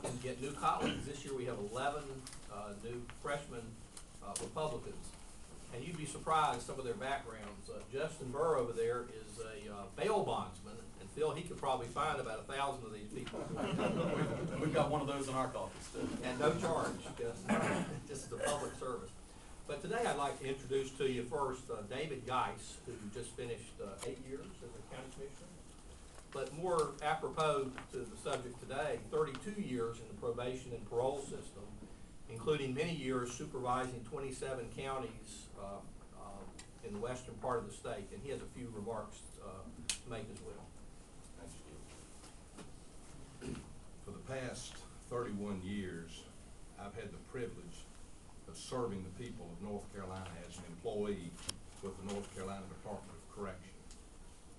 Republicans get new colleagues. This year we have 11 new freshman Republicans. And you'd be surprised some of their backgrounds. Justin Burr over there is a bail bondsman, and Phil, he could probably find about 1,000 of these people. We've got one of those in our caucus too. And no charge, just as a public service. But today I'd like to introduce to you first David Guice, who just finished 8 years as a county commissioner. But more apropos to the subject today, 32 years in the probation and parole system, including many years supervising 27 counties in the western part of the state. And he has a few remarks to make as well. Thanks, Jim. For the past 31 years, I've had the privilege of serving the people of North Carolina as an employee with the North Carolina Department of Correction.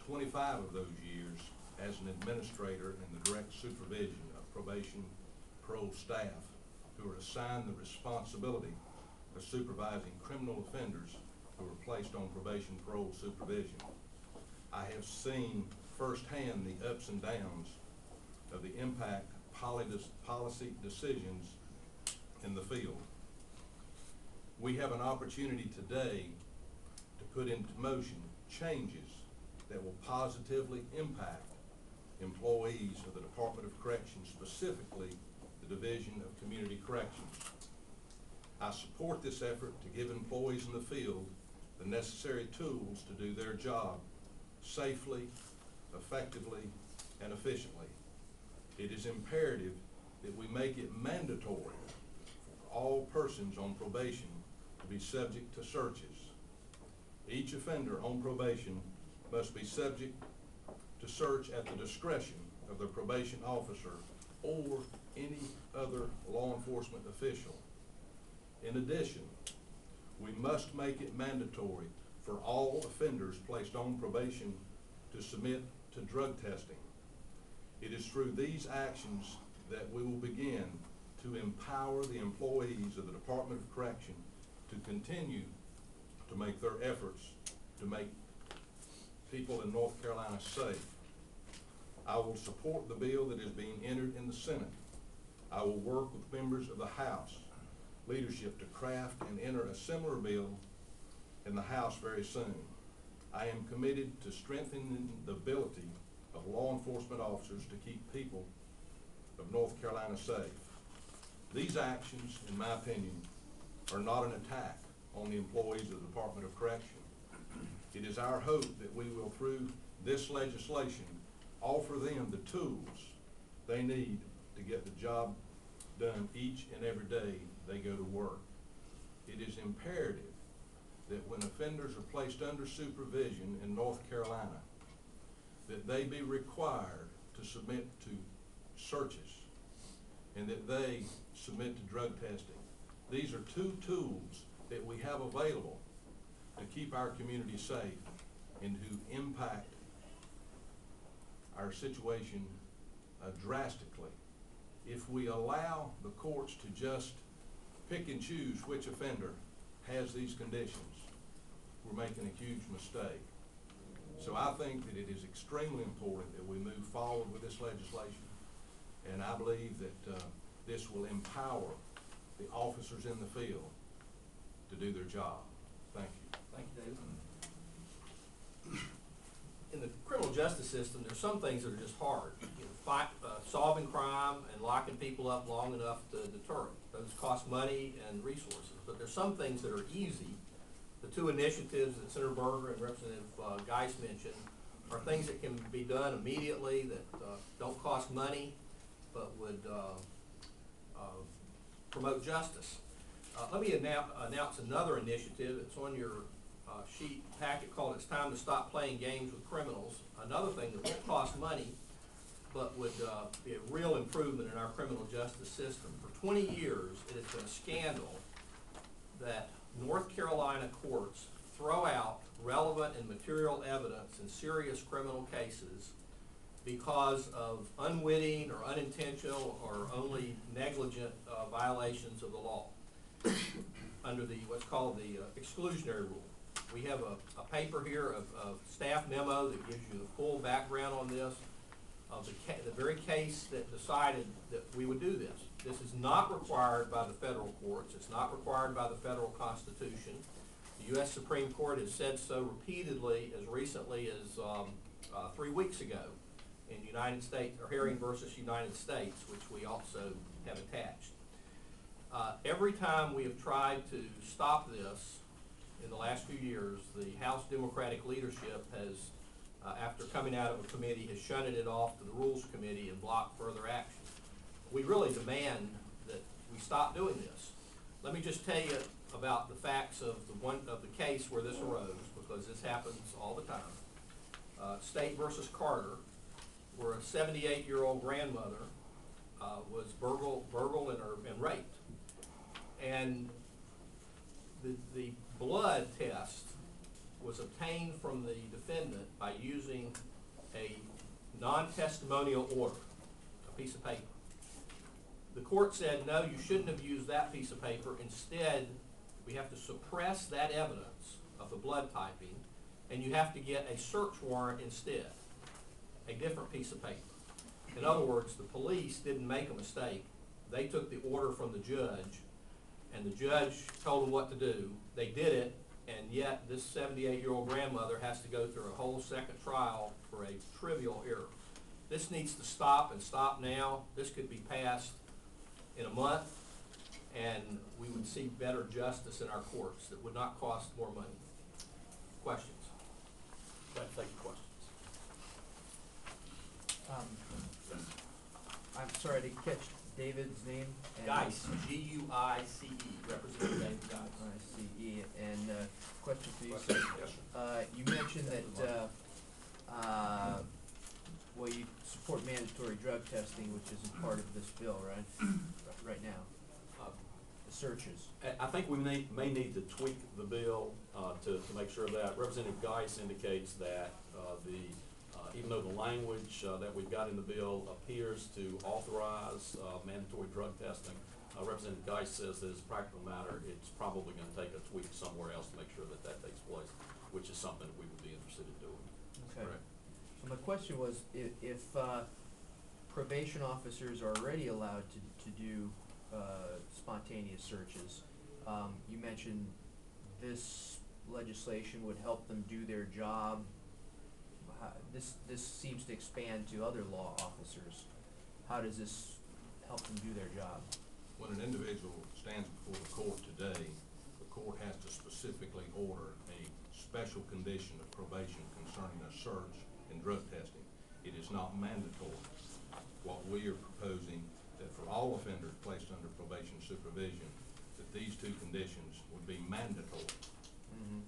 25 of those years as an administrator in the direct supervision of probation parole staff who are assigned the responsibility of supervising criminal offenders who are placed on probation parole supervision. I have seen firsthand the ups and downs of the impact policy decisions in the field. We have an opportunity today to put into motion changes that will positively impact employees of the Department of Corrections, specifically the Division of Community Corrections. I support this effort to give employees in the field the necessary tools to do their job safely, effectively, and efficiently. It is imperative that we make it mandatory for all persons on probation to be subject to searches. Each offender on probation must be subject to search at the discretion of the probation officer or any other law enforcement official. In addition, we must make it mandatory for all offenders placed on probation to submit to drug testing. It is through these actions that we will begin to empower the employees of the Department of Correction to continue to make their efforts to make people in North Carolina safe. I will support the bill that is being entered in the Senate. I will work with members of the House leadership to craft and enter a similar bill in the House very soon. I am committed to strengthening the ability of law enforcement officers to keep people of North Carolina safe. These actions, in my opinion, are not an attack on the employees of the Department of Correction. It is our hope that we will, through this legislation, offer them the tools they need to get the job done each and every day they go to work. It is imperative that when offenders are placed under supervision in North Carolina, that they be required to submit to searches and that they submit to drug testing. These are two tools that we have available to keep our community safe and who impact our situation drastically. If we allow the courts to just pick and choose which offender has these conditions, we're making a huge mistake. So I think that it is extremely important that we move forward with this legislation, and I believe that this will empower the officers in the field to do their job. Thank you. Thank you, David. In the criminal justice system, there's some things that are just hard. You know, solving crime and locking people up long enough to deter it. Those cost money and resources. But there's some things that are easy. The two initiatives that Senator Berger and Representative Guice mentioned are things that can be done immediately that don't cost money but would promote justice. Let me announce another initiative. It's on your sheet packet called "It's Time to Stop Playing Games with Criminals." Another thing that won't cost money but would be a real improvement in our criminal justice system. For 20 years, it has been a scandal that North Carolina courts throw out relevant and material evidence in serious criminal cases because of unwitting or unintentional or only negligent violations of the law under the what's called the exclusionary rule. We have a paper here of staff memo that gives you the full background on this. of the very case that decided that we would do this. This is not required by the federal courts. It's not required by the federal Constitution. The U.S. Supreme Court has said so repeatedly as recently as 3 weeks ago in United States, or Herring versus United States, which we also have attached. Every time we have tried to stop this in the last few years, the House Democratic leadership has, after coming out of a committee, has shunted it off to the Rules Committee and blocked further action. We really demand that we stop doing this. Let me just tell you about the facts of the case where this arose, because this happens all the time. State versus Carter, where a 78-year-old grandmother was burgled and raped. And the blood test was obtained from the defendant by using a non-testimonial order, a piece of paper. The court said, no, you shouldn't have used that piece of paper. Instead, we have to suppress that evidence of the blood typing, and you have to get a search warrant instead, a different piece of paper. In other words, the police didn't make a mistake. They took the order from the judge, and the judge told them what to do. They did it, and yet this 78-year-old grandmother has to go through a whole second trial for a trivial error. This needs to stop, and stop now. This could be passed in a month, and we would see better justice in our courts that would not cost more money. Questions? Take questions. I'm sorry, I didn't catch David's name. Guice, G-U-I-C-E, Representative David Guice. I-C-E, and question for you, sir. Yes, sir. You mentioned that, well, you support mandatory drug testing, which isn't part of this bill, right? Right now, the searches. I think we may need to tweak the bill to make sure of that. Representative Guice indicates that even though the language that we've got in the bill appears to authorize mandatory drug testing, Representative Guice says that as a practical matter, it's probably going to take a tweak somewhere else to make sure that that takes place, which is something that we would be interested in doing. Okay. Correct. So my question was, if probation officers are already allowed to do spontaneous searches, you mentioned this legislation would help them do their job. This seems to expand to other law officers. How does this help them do their job? When an individual stands before the court today, the court has to specifically order a special condition of probation concerning a search and drug testing. It is not mandatory. What we are proposing, that for all offenders placed under probation supervision, that these two conditions would be mandatory. Mm-hmm.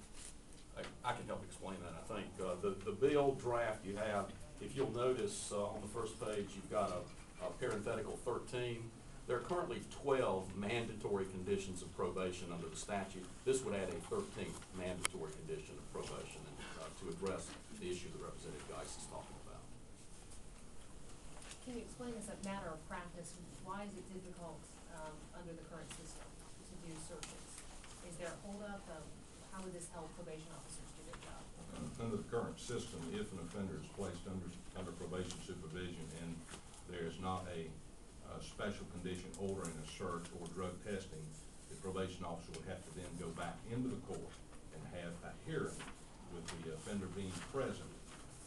I can help explain that, I think. The bill draft you have, if you'll notice on the first page, you've got a parenthetical 13. There are currently 12 mandatory conditions of probation under the statute. This would add a 13th mandatory condition of probation to address the issue that Representative Guice is talking about. Can you explain as a matter of practice, why is it difficult under the current system to do searches? Is there a holdup? How would this help probation officers do their job? Under the current system, if an offender is placed under probation supervision and there is not a special condition ordering a search or drug testing, the probation officer would have to then go back into the court and have a hearing with the offender being present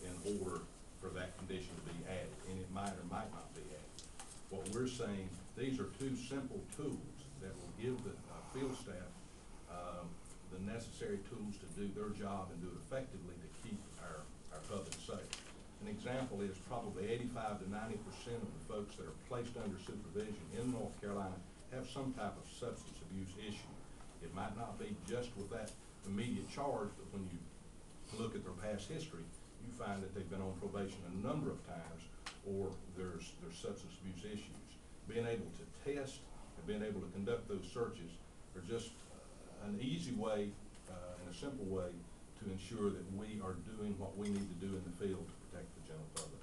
in order for that condition to be added, and it might or might not be added. What we're saying, these are two simple tools that will give the field staff the necessary tools to do their job and do it effectively to keep our public safe. An example is probably 85 to 90% of the folks that are placed under supervision in North Carolina have some type of substance abuse issue. It might not be just with that immediate charge, but when you look at their past history, you find that they've been on probation a number of times, or there's substance abuse issues. Being able to test and being able to conduct those searches are just an easy way and a simple way to ensure that we are doing what we need to do in the field to protect the general public.